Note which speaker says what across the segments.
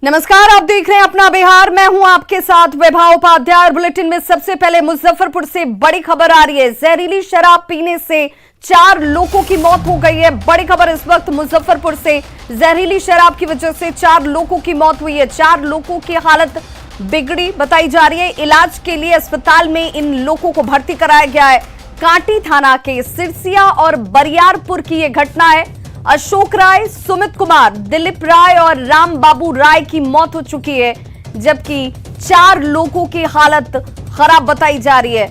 Speaker 1: नमस्कार, आप देख रहे हैं अपना बिहार। मैं हूं आपके साथ वैभा उपाध्याय। बुलेटिन में सबसे पहले मुजफ्फरपुर से बड़ी खबर आ रही है। जहरीली शराब पीने से 4 लोगों की मौत हो गई है। बड़ी खबर इस वक्त मुजफ्फरपुर से। जहरीली शराब की वजह से 4 लोगों की मौत हुई है। 4 लोगों की हालत बिगड़ी बताई जा रही है। इलाज के लिए अस्पताल में इन लोगों को भर्ती कराया गया है। कांटी थाना के सिरसिया और बरियारपुर की यह घटना है। अशोक राय, सुमित कुमार, दिलीप राय और राम बाबू राय की मौत हो चुकी है, जबकि 4 लोगों की हालत खराब बताई जा रही है।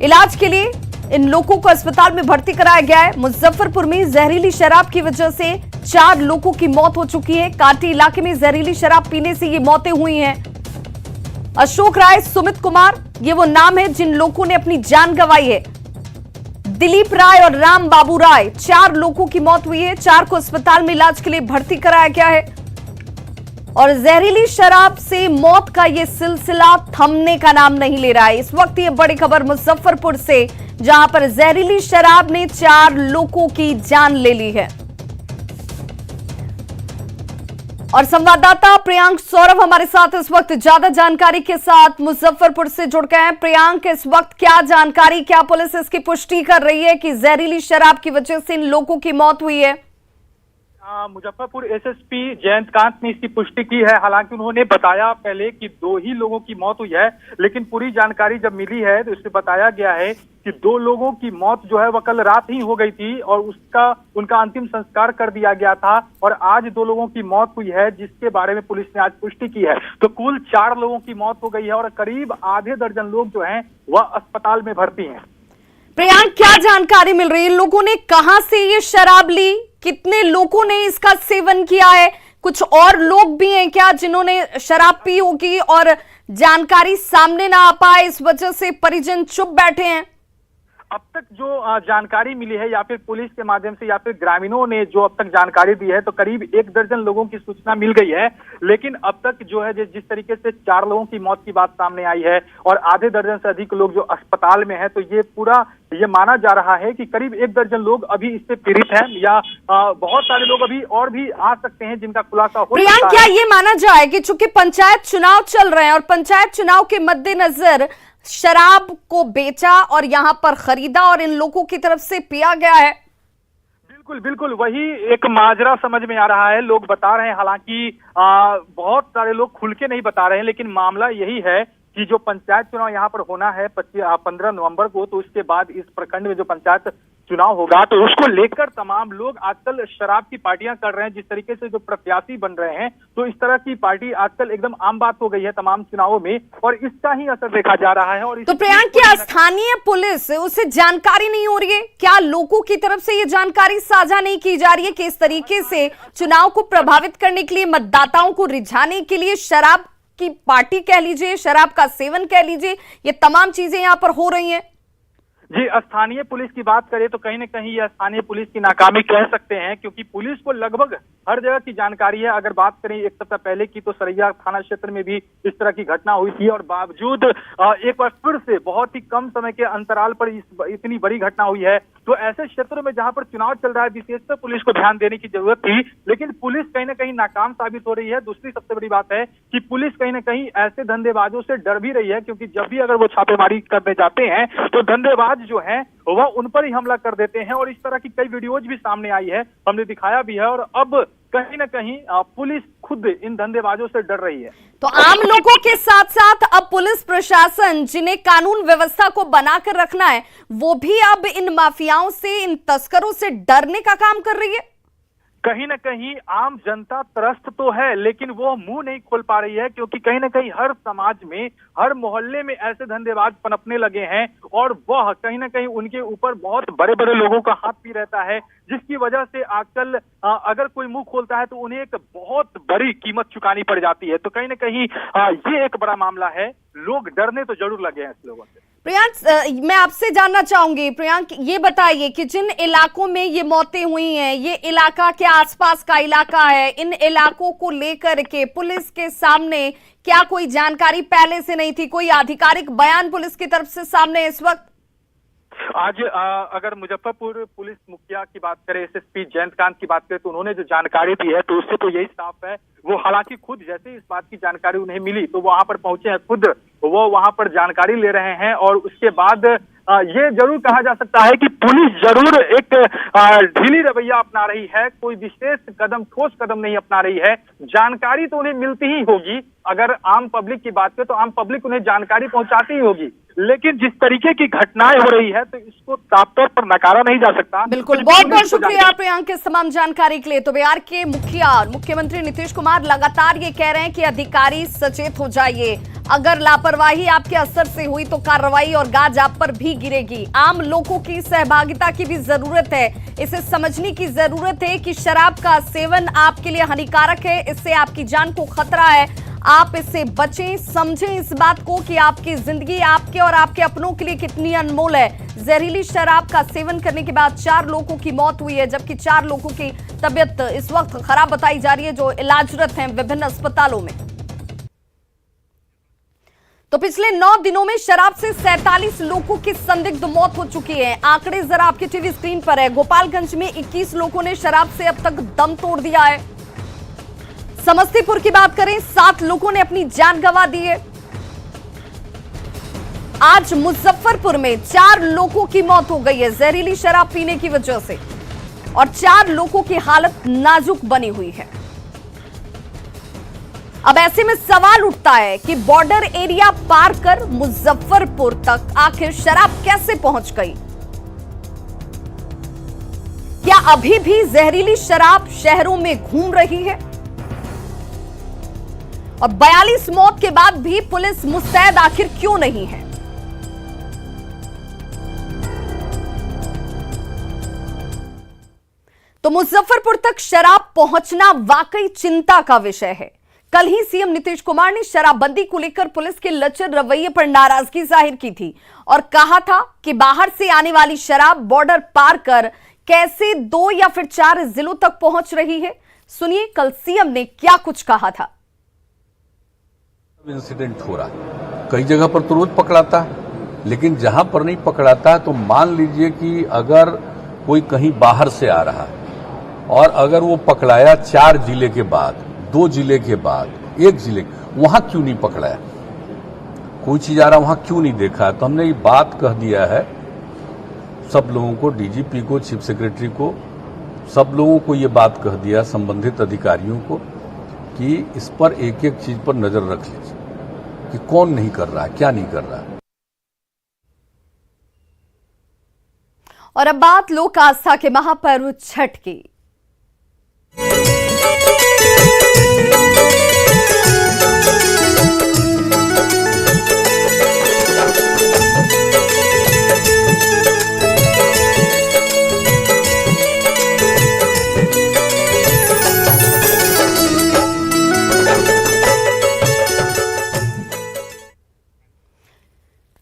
Speaker 1: इलाज के लिए इन लोगों को अस्पताल में भर्ती कराया गया है। मुजफ्फरपुर में जहरीली शराब की वजह से 4 लोगों की मौत हो चुकी है। कांटी इलाके में जहरीली शराब पीने से ये मौतें हुई हैं। अशोक राय, सुमित कुमार, ये वो नाम है जिन लोगों ने अपनी जान गंवाई है। दिलीप राय और राम बाबू राय, 4 लोगों की मौत हुई है। 4 को अस्पताल में इलाज के लिए भर्ती कराया गया है। और जहरीली शराब से मौत का यह सिलसिला थमने का नाम नहीं ले रहा है। इस वक्त ये बड़ी खबर मुजफ्फरपुर से, जहां पर जहरीली शराब ने 4 लोगों की जान ले ली है। और संवाददाता प्रियांक सौरभ हमारे साथ इस वक्त ज्यादा जानकारी के साथ मुजफ्फरपुर से जुड़ गए हैं। प्रियांक, इस वक्त क्या जानकारी, क्या पुलिस इसकी पुष्टि कर रही है कि जहरीली शराब की वजह से इन लोगों की मौत हुई है?
Speaker 2: मुजफ्फरपुर एसएसपी जयंतकांत ने इसकी पुष्टि की है। हालांकि उन्होंने बताया पहले कि 2 ही लोगों की मौत हुई है, लेकिन पूरी जानकारी जब मिली है तो इसमें बताया गया है कि 2 लोगों की मौत जो है वह कल रात ही हो गई थी और उनका अंतिम संस्कार कर दिया गया था और आज 2 लोगों की मौत हुई है, जिसके बारे में पुलिस ने आज पुष्टि की है। तो कुल 4 लोगों की मौत हो गई है और करीब आधे दर्जन लोग जो हैं वह अस्पताल में भर्ती हैं।
Speaker 1: प्रियांक, क्या जानकारी मिल रही है? लोगों ने कहां से ये शराब ली? कितने लोगों ने इसका सेवन किया है? कुछ और लोग भी हैं क्या जिन्होंने शराब पी होगी और जानकारी सामने ना आ पाए, इस वजह से परिजन चुप बैठे हैं?
Speaker 2: अब तक जो जानकारी मिली है या फिर पुलिस के माध्यम से या फिर ग्रामीणों ने जो अब तक जानकारी दी है, तो करीब 1 दर्जन लोगों की सूचना मिल गई है। लेकिन अब तक जो है जिस तरीके से 4 लोगों की मौत की बात सामने आई है और आधे दर्जन से अधिक लोग जो अस्पताल में हैं, तो ये माना जा रहा है कि करीब 1 दर्जन लोग अभी इससे पीड़ित हैं या बहुत सारे लोग अभी और भी आ सकते हैं जिनका खुलासा हो सकता है।
Speaker 1: प्रियांक, क्या ये माना जाए कि चूंकि पंचायत चुनाव चल रहे हैं और पंचायत चुनाव के मद्देनजर शराब को बेचा और यहां पर खरीदा और इन लोगों की तरफ से पिया गया है?
Speaker 2: बिल्कुल वही एक माजरा समझ में आ रहा है। लोग बता रहे हैं, हालांकि बहुत सारे लोग खुल के नहीं बता रहे हैं, लेकिन मामला यही है कि जो पंचायत चुनाव यहाँ पर होना है 15 नवंबर को, तो उसके बाद इस प्रखंड में जो पंचायत चुनाव होगा, तो उसको लेकर तमाम लोग आजकल शराब की पार्टियां कर रहे हैं। जिस तरीके से जो प्रत्याशी बन रहे हैं, तो इस तरह की पार्टी आजकल एकदम आम बात हो गई है तमाम चुनावों में और इसका ही असर देखा जा रहा है। और
Speaker 1: तो प्रियांक, क्या स्थानीय पुलिस उसे जानकारी नहीं हो रही है? क्या लोगों की तरफ से ये जानकारी साझा नहीं की जा रही है कि इस तरीके से चुनाव को प्रभावित करने के लिए, मतदाताओं को रिझाने के लिए शराब की पार्टी कह लीजिए, शराब का सेवन कह लीजिए, ये तमाम चीजें यहां पर हो रही हैं?
Speaker 2: जी, स्थानीय पुलिस की बात करें तो कहीं न कहीं यह स्थानीय पुलिस की नाकामी कह सकते हैं, क्योंकि पुलिस को लगभग हर जगह की जानकारी है। अगर बात करें 1 सप्ताह पहले की, तो सरैया थाना क्षेत्र में भी इस तरह की घटना हुई थी और बावजूद एक बार फिर से बहुत ही कम समय के अंतराल पर इतनी बड़ी घटना हुई है। तो ऐसे क्षेत्रों में जहां पर चुनाव चल रहा है, विशेषकर पुलिस को ध्यान देने की जरूरत थी, लेकिन पुलिस कहीं ना कहीं नाकाम साबित हो रही है। दूसरी सबसे बड़ी बात है कि पुलिस कहीं ना कहीं ऐसे धंधेबाजों से डर भी रही है, क्योंकि जब भी अगर वो छापेमारी करने जाते हैं तो धंधेबाज जो है वह उन पर ही हमला कर देते हैं और इस तरह की कई वीडियोज भी सामने आई है, हमने दिखाया भी है। और अब कहीं ना कहीं पुलिस खुद इन धंधेबाजों से डर रही है।
Speaker 1: तो आम लोगों के साथ साथ अब पुलिस प्रशासन, जिन्हें कानून व्यवस्था को बनाकर रखना है, वो भी अब इन माफियाओं से, इन तस्करों से डरने का काम कर रही है।
Speaker 2: कहीं ना कहीं आम जनता त्रस्त तो है, लेकिन वो मुंह नहीं खोल पा रही है, क्योंकि कहीं ना कहीं हर समाज में, हर मोहल्ले में ऐसे धंधेबाज पनपने लगे हैं और वह कहीं ना कहीं उनके ऊपर बहुत बड़े बड़े लोगों का हाथ भी रहता है, जिसकी वजह से आजकल अगर कोई मुंह खोलता है तो उन्हें एक बहुत बड़ी कीमत चुकानी पड़ जाती है। तो कहीं ना कहीं ये एक बड़ा मामला है। लोग डरने तो जरूर लगे हैं इस लोगों से।
Speaker 1: प्रियांक, मैं आपसे जानना चाहूंगी, प्रियांक, ये बताइए कि जिन इलाकों में ये मौतें हुई हैं, ये इलाका के आसपास का इलाका है, इन इलाकों को लेकर के पुलिस के सामने क्या कोई जानकारी पहले से नहीं थी? कोई आधिकारिक बयान पुलिस की तरफ से सामने इस वक्त?
Speaker 2: आज अगर मुजफ्फरपुर पुलिस मुखिया की बात करें, एसएसपी जयंतकांत की बात करें, तो उन्होंने जो जानकारी दी है तो उससे तो यही साफ है। वो हालांकि खुद जैसे इस बात की जानकारी उन्हें मिली तो वहां पर पहुंचे हैं, खुद वो वहां पर जानकारी ले रहे हैं। और उसके बाद ये जरूर कहा जा सकता है कि पुलिस जरूर एक ढीली रवैया अपना रही है, कोई विशेष कदम, ठोस कदम नहीं अपना रही है। जानकारी तो उन्हें मिलती ही होगी, अगर आम पब्लिक की बात करें तो आम पब्लिक उन्हें जानकारी पहुंचाती ही होगी, लेकिन जिस तरीके की घटनाएं हो रही है तो इसको साफ तौर पर नकारा नहीं जा सकता।
Speaker 1: बिल्कुल, बहुत बहुत शुक्रिया प्रियांक इस तमाम जानकारी के लिए। तो बिहार के मुखिया और मुख्यमंत्री नीतीश कुमार लगातार ये कह रहे हैं कि अधिकारी सचेत हो जाइए, अगर लापरवाही आपके असर से हुई तो कार्रवाई और गाज आप पर भी गिरेगी। आम लोगों की सहभागिता की भी जरूरत है, इसे समझने की जरूरत है कि शराब का सेवन आपके लिए हानिकारक है, इससे आपकी जान को खतरा है, आप इससे बचें। समझें इस बात को कि आपकी जिंदगी आपके और आपके अपनों के लिए कितनी अनमोल है। जहरीली शराब का सेवन करने के बाद 4 लोगों की मौत हुई है, जबकि 4 लोगों की तबीयत इस वक्त खराब बताई जा रही है, जो इलाजरत हैं विभिन्न अस्पतालों में। तो पिछले 9 दिनों में शराब से 47 लोगों की संदिग्ध मौत हो चुकी है। आंकड़े जरा आपकी टीवी स्क्रीन पर है। गोपालगंज में 21 लोगों ने शराब से अब तक दम तोड़ दिया है। समस्तीपुर की बात करें, 7 लोगों ने अपनी जान गंवा दी है। आज मुजफ्फरपुर में 4 लोगों की मौत हो गई है जहरीली शराब पीने की वजह से, और 4 लोगों की हालत नाजुक बनी हुई है। अब ऐसे में सवाल उठता है कि बॉर्डर एरिया पार कर मुजफ्फरपुर तक आखिर शराब कैसे पहुंच गई? क्या अभी भी जहरीली शराब शहरों में घूम रही है? और 42 मौत के बाद भी पुलिस मुस्तैद आखिर क्यों नहीं है? तो मुजफ्फरपुर तक शराब पहुंचना वाकई चिंता का विषय है। कल ही सीएम नीतीश कुमार ने शराबबंदी को लेकर पुलिस के लचर रवैये पर नाराजगी जाहिर की थी और कहा था कि बाहर से आने वाली शराब बॉर्डर पार कर कैसे 2 या फिर 4 जिलों तक पहुंच रही है। सुनिए कल सीएम ने क्या कुछ कहा था।
Speaker 3: इंसिडेंट हो रहा, कई जगह पर तो रोज पकड़ाता है, लेकिन जहां पर नहीं पकड़ाता है तो मान लीजिए कि अगर कोई कहीं बाहर से आ रहा है और अगर वो पकड़ाया 4 जिले के बाद, 2 जिले के बाद, 1 जिले, वहां क्यों नहीं पकड़ाया? कोई चीज आ रहा वहां क्यों नहीं देखा? तो हमने ये बात कह दिया है सब लोगों को, डीजीपी को, चीफ सेक्रेटरी को, सब लोगों को ये बात कह दिया, संबंधित अधिकारियों को, कि इस पर एक एक चीज पर नजर रख लीजिए कि कौन नहीं कर रहा है, क्या नहीं कर रहा है।
Speaker 1: और अब बात लोक आस्था के महापर्व छठ की।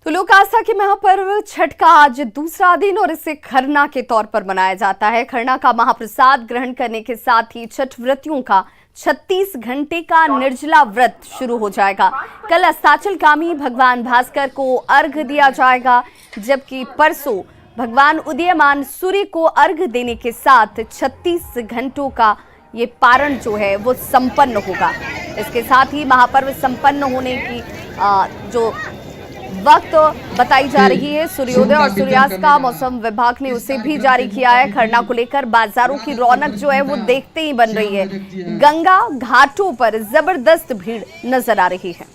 Speaker 1: तो लोक आस्था के महापर्व छठ का आज दूसरा दिन और इसे खरना के तौर पर मनाया जाता है। खरना का महाप्रसाद ग्रहण करने के साथ ही छठ व्रतियों का 36 घंटे का निर्जला व्रत शुरू हो जाएगा। कल अस्ताचलगामी भगवान भास्कर को अर्घ दिया जाएगा, जबकि परसों भगवान उदीयमान सूर्य को अर्घ देने के साथ 36 घंटों का ये पारण जो है वो संपन्न होगा। इसके साथ ही महापर्व संपन्न होने की जो वक्त बताई जा रही है, सूर्योदय और सूर्यास्त का मौसम विभाग ने उसे भी जारी किया है। खरना को लेकर बाजारों की रौनक जो है वो देखते ही बन रही है। गंगा घाटों पर जबरदस्त भीड़ नजर आ रही है।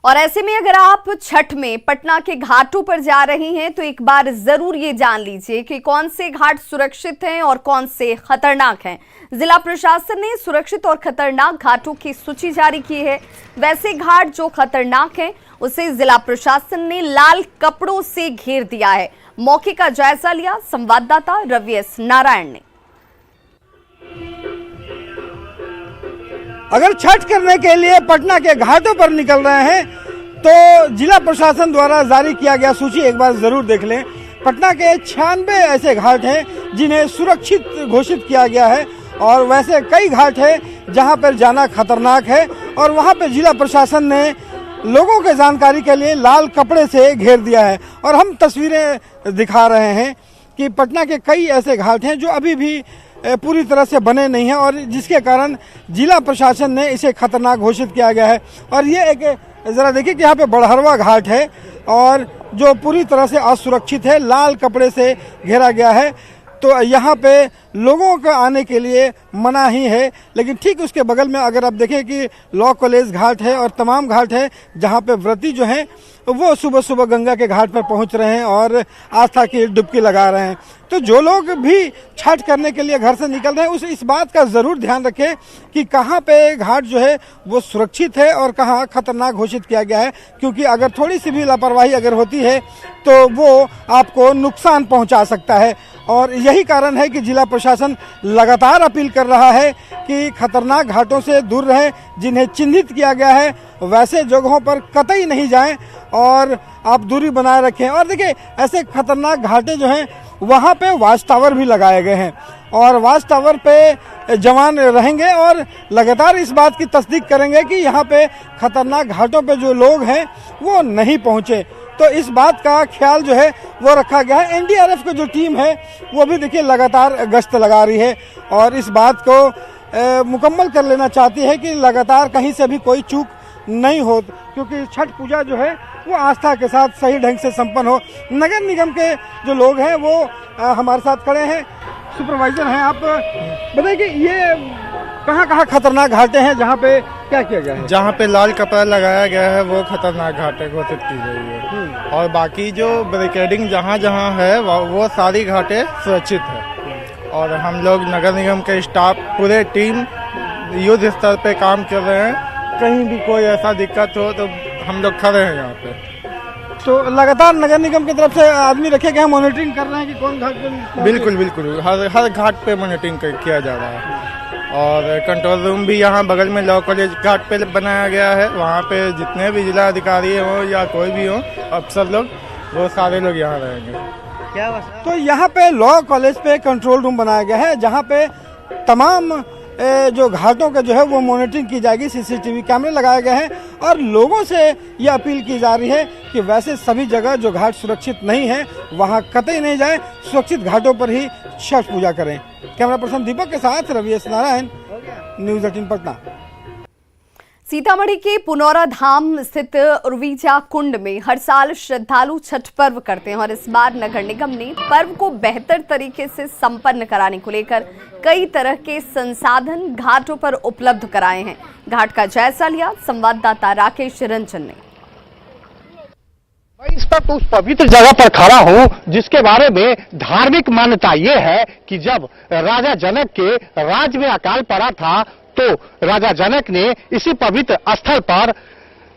Speaker 1: और ऐसे में अगर आप छठ में पटना के घाटों पर जा रही हैं तो एक बार जरूर ये जान लीजिए कि कौन से घाट सुरक्षित हैं और कौन से खतरनाक हैं। जिला प्रशासन ने सुरक्षित और खतरनाक घाटों की सूची जारी की है। वैसे घाट जो खतरनाक हैं उसे जिला प्रशासन ने लाल कपड़ों से घेर दिया है। मौके का जायजा लिया संवाददाता रवि एस नारायण ने।
Speaker 4: अगर छठ करने के लिए पटना के घाटों पर निकल रहे हैं तो जिला प्रशासन द्वारा जारी किया गया सूची एक बार जरूर देख लें। पटना के 96 ऐसे घाट हैं जिन्हें सुरक्षित घोषित किया गया है और वैसे कई घाट है जहां पर जाना खतरनाक है और वहां पर जिला प्रशासन ने लोगों के जानकारी के लिए लाल कपड़े से घेर दिया है। और हम तस्वीरें दिखा रहे हैं कि पटना के कई ऐसे घाट हैं जो अभी भी पूरी तरह से बने नहीं हैं और जिसके कारण जिला प्रशासन ने इसे खतरनाक घोषित किया गया है। और ये एक ज़रा देखिए कि यहाँ पे बड़हरवा घाट है और जो पूरी तरह से असुरक्षित है, लाल कपड़े से घेरा गया है। तो यहाँ पे लोगों का आने के लिए मना ही है। लेकिन ठीक उसके बगल में अगर आप देखें कि लॉ कॉलेज घाट है और तमाम घाट है जहाँ पे व्रती जो हैं वो सुबह सुबह गंगा के घाट पर पहुँच रहे हैं और आस्था की डुबकी लगा रहे हैं। तो जो लोग भी छठ करने के लिए घर से निकल रहे हैं इस बात का ज़रूर ध्यान रखें कि कहाँ पे घाट जो है वो सुरक्षित है और कहाँ खतरनाक घोषित किया गया है, क्योंकि अगर थोड़ी सी भी लापरवाही अगर होती है तो वो आपको नुकसान पहुँचा सकता है। और यही कारण है कि जिला प्रशासन लगातार अपील कर रहा है कि खतरनाक घाटों से दूर रहें। जिन्हें चिन्हित किया गया है वैसे जगहों पर कतई नहीं जाएं और आप दूरी बनाए रखें। और देखिए ऐसे खतरनाक घाटे जो हैं वहाँ पे वाच टावर भी लगाए गए हैं और वाच टावर पे जवान रहेंगे और लगातार इस बात की तस्दीक करेंगे कि यहाँ पे खतरनाक घाटों पे जो लोग हैं वो नहीं पहुँचे। तो इस बात का ख्याल जो है वो रखा गया है। एनडीआरएफ की जो टीम है वो भी देखिए लगातार गश्त लगा रही है और इस बात को मुकम्मल कर लेना चाहती है कि लगातार कहीं से भी कोई चूक नहीं हो, क्योंकि छठ पूजा जो है वो आस्था के साथ सही ढंग से संपन्न हो। नगर निगम के जो लोग हैं वो हमारे साथ खड़े हैं, सुपरवाइजर हैं। आप बताइए कि ये कहाँ खतरनाक घाटे हैं जहाँ पे क्या किया गया है?
Speaker 5: जहाँ पे लाल कपड़ा लगाया गया है वो खतरनाक घाटे घोषित की गई है और बाकी जो बैरिकेडिंग जहाँ जहाँ है वो सारी घाटे सुरक्षित है। और हम लोग नगर निगम के स्टाफ पूरे टीम युद्ध स्तर पे काम कर रहे हैं। कहीं भी कोई ऐसा दिक्कत हो तो हम लोग खड़े हैं यहाँ पे।
Speaker 4: तो लगातार नगर निगम की तरफ से आदमी रखे गए हैं, मॉनिटरिंग कर रहे हैं कि कौन घाट पे।
Speaker 5: बिल्कुल हर घाट पे मॉनिटरिंग किया जा रहा है और कंट्रोल रूम भी यहाँ बगल में लॉ कॉलेज घाट पे बनाया गया है। वहाँ पे जितने भी जिला अधिकारी हो या कोई भी हो अफसर लोग वो सारे लोग यहाँ रहेंगे।
Speaker 4: तो यहाँ पे लॉ कॉलेज पे कंट्रोल रूम बनाया गया है जहाँ पे तमाम जो घाटों का जो है वो मॉनिटरिंग की जाएगी। सीसीटीवी कैमरे लगाए गए हैं और लोगों से ये अपील की जा रही है कि वैसे सभी जगह जो घाट सुरक्षित नहीं है वहाँ कतई नहीं जाए, सुरक्षित घाटों पर ही छठ पूजा करें। कैमरा पर्सन दीपक के साथ रवि एस नारायण, न्यूज़ 18 पटना।
Speaker 1: सीतामढ़ी के पुनौरा धाम स्थित उर्विजा कुंड में हर साल श्रद्धालु छठ पर्व करते हैं और इस बार नगर निगम ने पर्व को बेहतर तरीके से संपन्न कराने को लेकर कई तरह के संसाधन घाटों पर उपलब्ध कराए हैं। घाट का जायजा लिया संवाददाता राकेश रंजन ने।
Speaker 6: मैं इस वक्त उस पवित्र जगह पर खड़ा हूं जिसके बारे में धार्मिक मान्यता ये है कि जब राजा जनक के राज्य में अकाल पड़ा था तो राजा जनक ने इसी पवित्र स्थल पर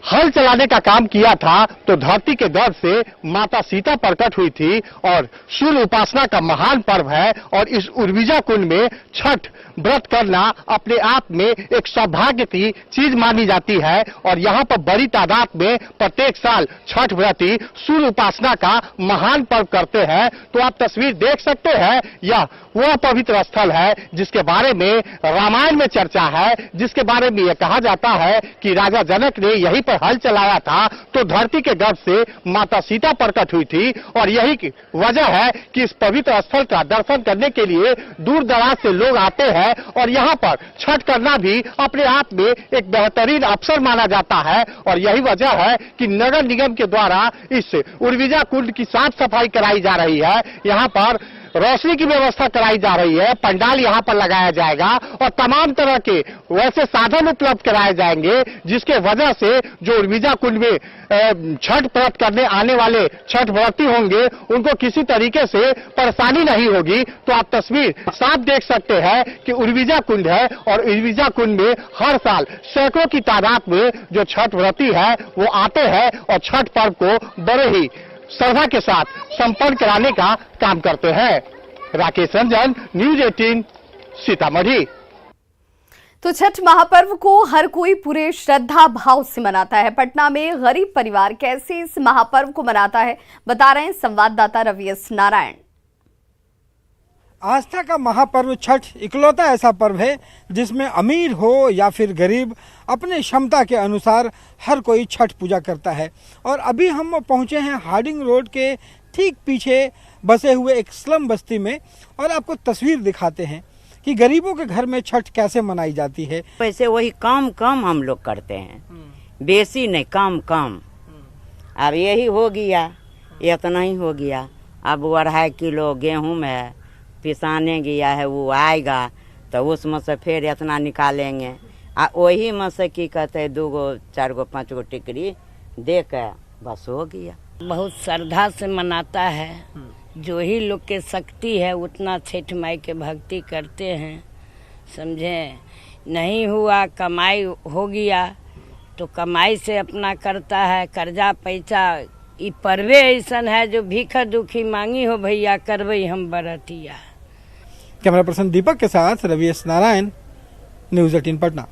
Speaker 6: हल चलाने का काम किया था तो धरती के गर्भ से माता सीता प्रकट हुई थी और सूर्य उपासना का महान पर्व है। और इस उर्विजा कुंड में छठ व्रत करना अपने आप में एक सौभाग्य की चीज मानी जाती है और यहाँ पर बड़ी तादाद में प्रत्येक साल छठ व्रती सूर्य उपासना का महान पर्व करते हैं। तो आप तस्वीर देख सकते हैं, यह वह पवित्र स्थल है जिसके बारे में रामायण में चर्चा है, जिसके बारे में यह कहा जाता है कि राजा जनक ने यहीं पर हल चलाया था तो धरती के गर्भ से माता सीता प्रकट हुई थी। और यही वजह है कि इस पवित्र स्थल का दर्शन करने के लिए दूर दराज से लोग आते हैं और यहाँ पर छठ करना भी अपने आप में एक बेहतरीन अवसर माना जाता है। और यही वजह है कि नगर निगम के द्वारा इस उर्विजा कुंड की साफ सफाई कराई जा रही है। यहाँ पर रोशनी की व्यवस्था कराई जा रही है, पंडाल यहाँ पर लगाया जाएगा और तमाम तरह के वैसे साधन उपलब्ध कराए जाएंगे जिसके वजह से जो उर्विजा कुंड में छठ व्रत करने आने वाले छठ व्रती होंगे उनको किसी तरीके से परेशानी नहीं होगी। तो आप तस्वीर साफ देख सकते हैं कि उर्विजा कुंड है और उर्विजा कुंड में हर साल सैकड़ों की तादाद में जो छठ व्रती है वो आते हैं और छठ पर्व को बड़े ही श्रद्धा के साथ संपन्न कराने का काम करते हैं। राकेश रंजन, न्यूज़ 18 सीतामढ़ी।
Speaker 1: तो छठ महापर्व को हर कोई पूरे श्रद्धा भाव से मनाता है। पटना में गरीब परिवार कैसे इस महापर्व को मनाता है बता रहे हैं संवाददाता रवि एस नारायण।
Speaker 4: आस्था का महापर्व छठ इकलौता ऐसा पर्व है जिसमें अमीर हो या फिर गरीब अपने क्षमता के अनुसार हर कोई छठ पूजा करता है। और अभी हम पहुंचे हैं हार्डिंग रोड के ठीक पीछे बसे हुए एक स्लम बस्ती में और आपको तस्वीर दिखाते हैं कि गरीबों के घर में छठ कैसे मनाई जाती है।
Speaker 7: वैसे वही काम कम हम लोग करते हैं, बेसी नहीं, काम कम। अब यही हो गया, इतना ही हो गया। अब वो 2.5 किलो गेहूँ है, पिसाने गया है, वो आएगा तो उसमें से फिर इतना निकालेंगे। वही में से की कहते हैं 2 गो 4 गो 5 गो टिकरी दे के बस हो गया।
Speaker 8: बहुत श्रद्धा से मनाता है, जो ही लोग के शक्ति है उतना छठ माई के भक्ति करते हैं, समझे। नहीं हुआ, कमाई हो गया तो कमाई से अपना करता है। कर्जा पैसा ई पर्वे ऐसन है जो भीखा दुखी मांगी हो भैया करवई हम बरतिया।
Speaker 4: कैमरा पर्सन दीपक के साथ रवि एस नारायण, न्यूज़ 18 पटना।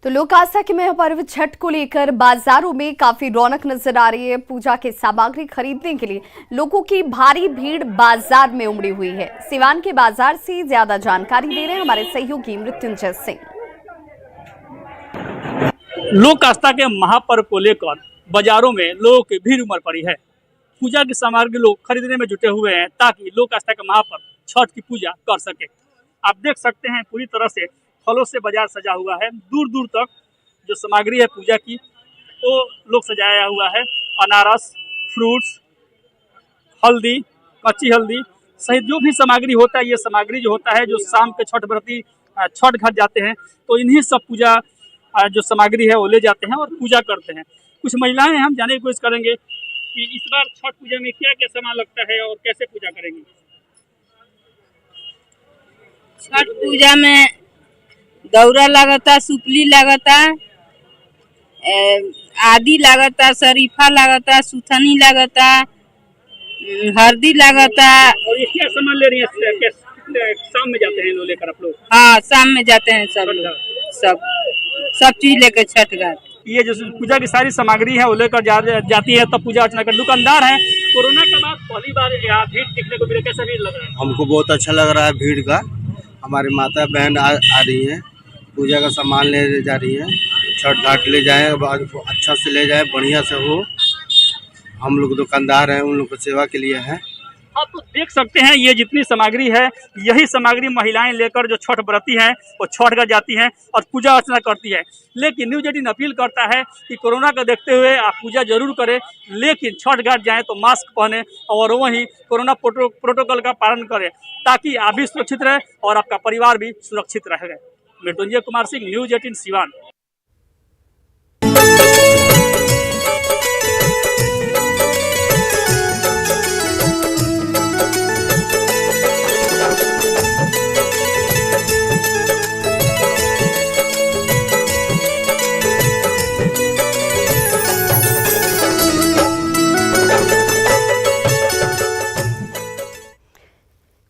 Speaker 1: तो लोक आस्था के महापर्व छठ को लेकर बाजारों में काफी रौनक नजर आ रही है। पूजा की सामग्री खरीदने के लिए लोगों की भारी भीड़ बाजार में उमड़ी हुई है। सिवान के बाजार से ज्यादा जानकारी दे रहे हैं हमारे सहयोगी मृत्युंजय सिंह।
Speaker 9: लोक आस्था के महापर्व को लेकर बाजारों में लोगों की भीड़ उमड़ पड़ी है। पूजा की सामग्री लोग खरीदने में जुटे हुए हैं ताकि लोक आस्था का महापर्व छठ की पूजा कर सके। आप देख सकते हैं पूरी तरह से फलों से बाजार सजा हुआ है। दूर दूर तक जो सामग्री है पूजा की वो लोग सजाया हुआ है। अनारस, फ्रूट्स, हल्दी, कच्ची हल्दी सहित जो भी सामग्री होता है, ये सामग्री जो होता है जो शाम के छठ व्रती छठ घाट जाते हैं तो इन्हीं सब पूजा जो सामग्री है वो ले जाते हैं और पूजा करते हैं। कुछ महिलाएं हम जानने की कोशिश करेंगे कि इस बार छठ पूजा में क्या क्या सामान लगता है और कैसे पूजा करेंगी।
Speaker 10: छठ पूजा में दौरा लगता, सुपली लगता, आदि लगता, शरीफा लगता, सुथनी लगता, हल्दी लगता।
Speaker 9: और ये क्या सामान ले रही है? शाम में जाते हैं लोग लेकर आप लोग?
Speaker 10: हाँ, शाम में जाते हैं सब लोग, सब चीज लेकर छठ घाट।
Speaker 9: ये जो पूजा की सारी सामग्री है वो लेकर जाती है तब पूजा अर्चना कर। दुकानदार है, कोरोना के बाद पहली बार यहाँ भीड़ दिखने को मिले, कैसा भीड़ लग रहा है?
Speaker 11: हमको बहुत अच्छा लग रहा है भीड़ का। हमारी माता बहन आ रही हैं, पूजा का सामान ले जा रही हैं, छठ घाट ले जाएं, अच्छा से ले जाएं, बढ़िया से हो। हम लोग दुकानदार हैं, उन लोग को सेवा के लिए हैं।
Speaker 9: आप तो देख सकते हैं ये जितनी सामग्री है यही सामग्री महिलाएं लेकर जो छठ व्रती हैं वो छठ घाट जाती हैं और पूजा अर्चना करती है। लेकिन न्यूज़ 18 अपील करता है कि कोरोना को देखते हुए आप पूजा जरूर करें, लेकिन छठ घाट जाएं तो मास्क पहने और वहीं कोरोना प्रोटोकॉल का पालन करें ताकि आप भी सुरक्षित रहे और आपका परिवार भी सुरक्षित रहे। मृत्युंजय कुमार सिंह, न्यूज़ 18 सिवान।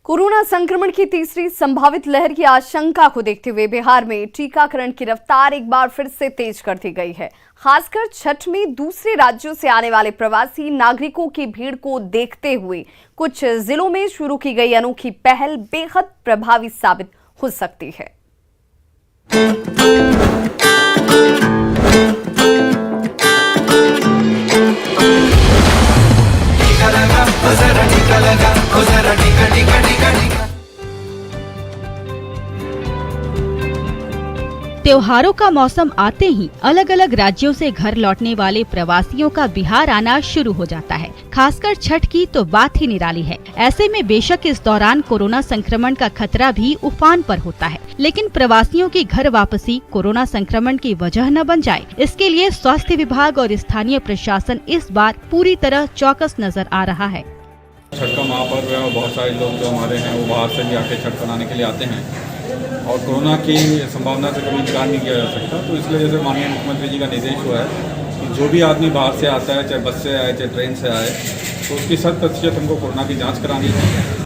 Speaker 1: कोरोना संक्रमण की तीसरी संभावित लहर की आशंका को देखते हुए बिहार में टीकाकरण की रफ्तार एक बार फिर से तेज कर दी गई है। खासकर छठ में दूसरे राज्यों से आने वाले प्रवासी नागरिकों की भीड़ को देखते हुए कुछ जिलों में शुरू की गई अनोखी पहल बेहद प्रभावी साबित हो सकती है।
Speaker 12: त्योहारों का मौसम आते ही अलग अलग राज्यों से घर लौटने वाले प्रवासियों का बिहार आना शुरू हो जाता है। खासकर छठ की तो बात ही निराली है। ऐसे में बेशक इस दौरान कोरोना संक्रमण का खतरा भी उफान पर होता है, लेकिन प्रवासियों की घर वापसी कोरोना संक्रमण की वजह न बन जाए, इसके लिए स्वास्थ्य विभाग और स्थानीय प्रशासन इस बार पूरी तरह चौकस नजर आ रहा है।
Speaker 13: छठ का महापर्व है और बहुत सारे लोग जो हमारे हैं वो बाहर से भी आके छठ मनाने के लिए आते हैं और कोरोना की संभावना से कभी इनकार नहीं किया जा सकता। तो इसलिए जैसे माननीय मुख्यमंत्री जी का निर्देश हुआ है कि जो भी आदमी बाहर से आता है, चाहे बस से आए चाहे ट्रेन से आए, तो उसकी 100% हमको कोरोना की जाँच करानी है।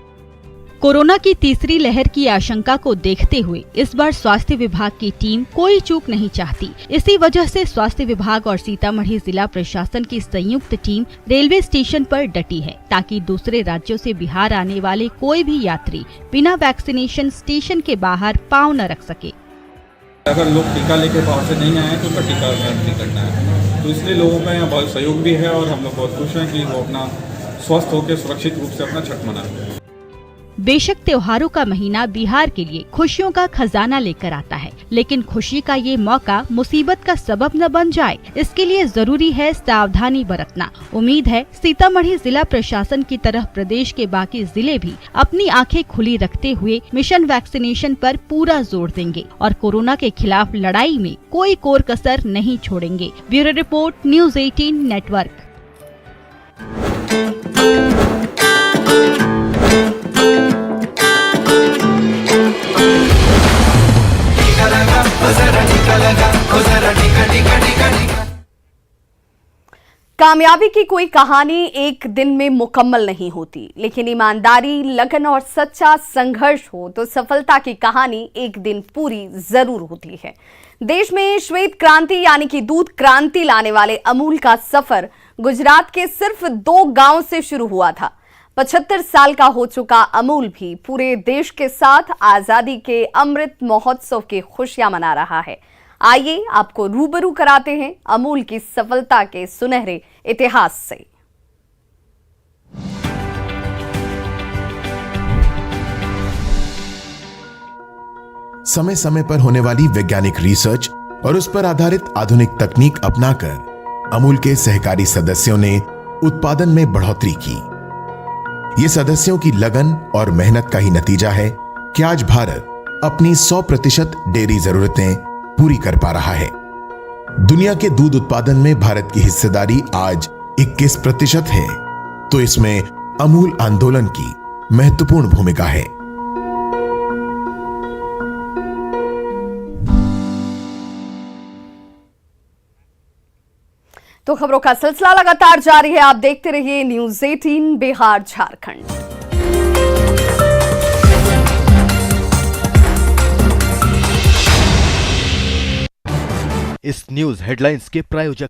Speaker 12: कोरोना की तीसरी लहर की आशंका को देखते हुए इस बार स्वास्थ्य विभाग की टीम कोई चूक नहीं चाहती। इसी वजह से स्वास्थ्य विभाग और सीतामढ़ी जिला प्रशासन की संयुक्त टीम रेलवे स्टेशन पर डटी है, ताकि दूसरे राज्यों से बिहार आने वाले कोई भी यात्री बिना वैक्सीनेशन स्टेशन के बाहर पाँव न रख सके।
Speaker 13: अगर लोग टीका लेके बाहर से नहीं आए तो उनका टीका नहीं करना है, तो इसलिए लोगों का यहाँ बहुत सहयोग भी है और हम लोग बहुत खुश हैं कि वो अपना स्वस्थ होकर सुरक्षित रूप से अपना छठ मनाएं।
Speaker 12: बेशक त्योहारों का महीना बिहार के लिए खुशियों का खजाना लेकर आता है, लेकिन खुशी का ये मौका मुसीबत का सबब न बन जाए, इसके लिए जरूरी है सावधानी बरतना। उम्मीद है सीतामढ़ी जिला प्रशासन की तरह प्रदेश के बाकी जिले भी अपनी आंखें खुली रखते हुए मिशन वैक्सीनेशन पर पूरा जोर देंगे और कोरोना के खिलाफ लड़ाई में कोई कोर कसर नहीं छोड़ेंगे। Bureau report, news 18 network.
Speaker 1: कामयाबी की कोई कहानी एक दिन में मुकम्मल नहीं होती, लेकिन ईमानदारी, लगन और सच्चा संघर्ष हो तो सफलता की कहानी एक दिन पूरी जरूर होती है। देश में श्वेत क्रांति यानी कि दूध क्रांति लाने वाले अमूल का सफर गुजरात के सिर्फ 2 गांव से शुरू हुआ था। 75 साल का हो चुका अमूल भी पूरे देश के साथ आजादी के अमृत महोत्सव की खुशियां मना रहा है। आइए आपको रूबरू कराते हैं अमूल की सफलता के सुनहरे इतिहास से।
Speaker 14: समय समय पर होने वाली वैज्ञानिक रिसर्च और उस पर आधारित आधुनिक तकनीक अपनाकर अमूल के सहकारी सदस्यों ने उत्पादन में बढ़ोतरी की। ये सदस्यों की लगन और मेहनत का ही नतीजा है कि आज भारत अपनी 100% डेयरी जरूरतें पूरी कर पा रहा है। दुनिया के दूध उत्पादन में भारत की हिस्सेदारी आज 21% है, तो इसमें अमूल आंदोलन की महत्वपूर्ण भूमिका है।
Speaker 1: तो खबरों का सिलसिला लगातार जारी है, आप देखते रहिए न्यूज़ 18 बिहार झारखंड।
Speaker 15: इस न्यूज हेडलाइंस के प्रायोजक